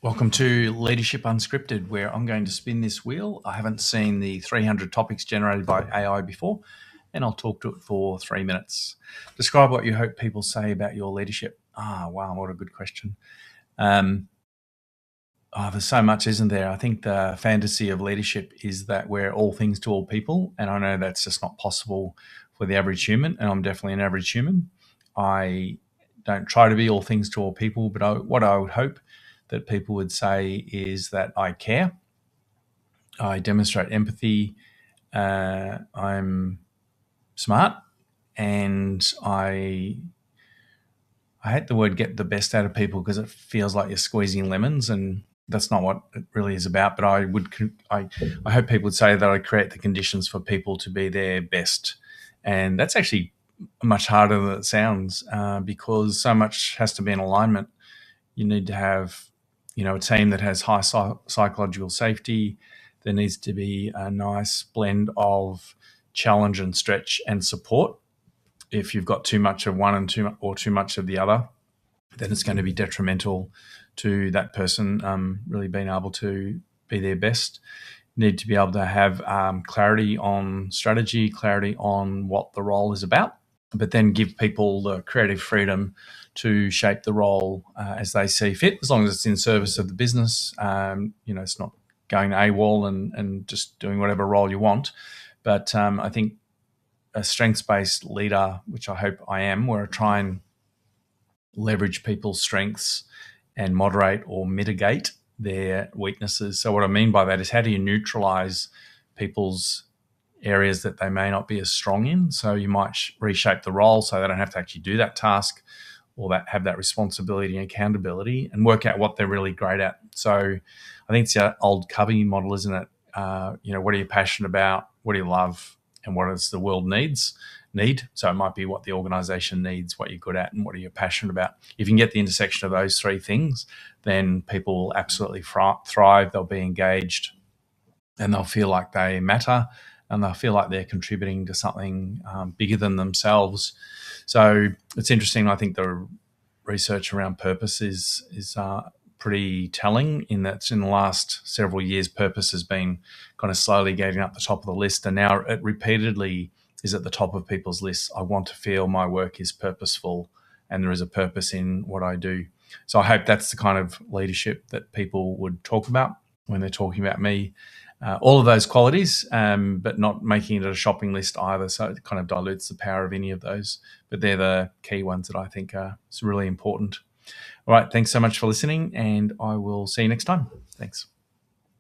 Welcome to Leadership Unscripted, where I'm going to spin this wheel. I haven't seen the 300 topics generated by AI before, and I'll talk to it for 3 minutes. Describe what you hope people say about your leadership. Wow, what a good question. There's so much, isn't there? I think the fantasy of leadership is that we're all things to all people, and I know that's just not possible for the average human, and I'm definitely an average human. I don't try to be all things to all people, but what I would hope that people would say is that I care, I demonstrate empathy, I'm smart, and I hate the word get the best out of people because it feels like you're squeezing lemons, and that's not what it really is about. But I hope people would say that I create the conditions for people to be their best. And that's actually much harder than it sounds, because so much has to be in alignment. You need to have, a team that has high psychological safety. There needs to be a nice blend of challenge and stretch and support. If you've got too much of one and too much of the other, then it's going to be detrimental to that person really being able to be their best. Need to be able to have clarity on strategy, clarity on what the role is about, but then give people the creative freedom to shape the role as they see fit, as long as it's in service of the business. It's not going AWOL and just doing whatever role you want. But I think a strengths-based leader, which I hope I am, where I try and leverage people's strengths and moderate or mitigate their weaknesses. So what I mean by that is, how do you neutralize people's areas that they may not be as strong in? So you might reshape the role so they don't have to actually do that task or have that responsibility and accountability, and work out what they're really great at. So I think it's the old Covey model, isn't it? What are you passionate about? What do you love? And what does the world need? So it might be what the organization needs, what you're good at, and what are you passionate about. If you can get the intersection of those three things, then people will absolutely thrive. They'll be engaged, and they'll feel like they matter, and they'll feel like they're contributing to something bigger than themselves. So it's interesting. I think the research around purpose is pretty telling, in that in the last several years, purpose has been kind of slowly getting up the top of the list, and now it repeatedly is at the top of people's lists. I want to feel my work is purposeful and there is a purpose in what I do. So I hope that's the kind of leadership that people would talk about when they're talking about me. All of those qualities, but not making it a shopping list either. So it kind of dilutes the power of any of those. But they're the key ones that I think are really important. All right, thanks so much for listening, and I will see you next time. Thanks.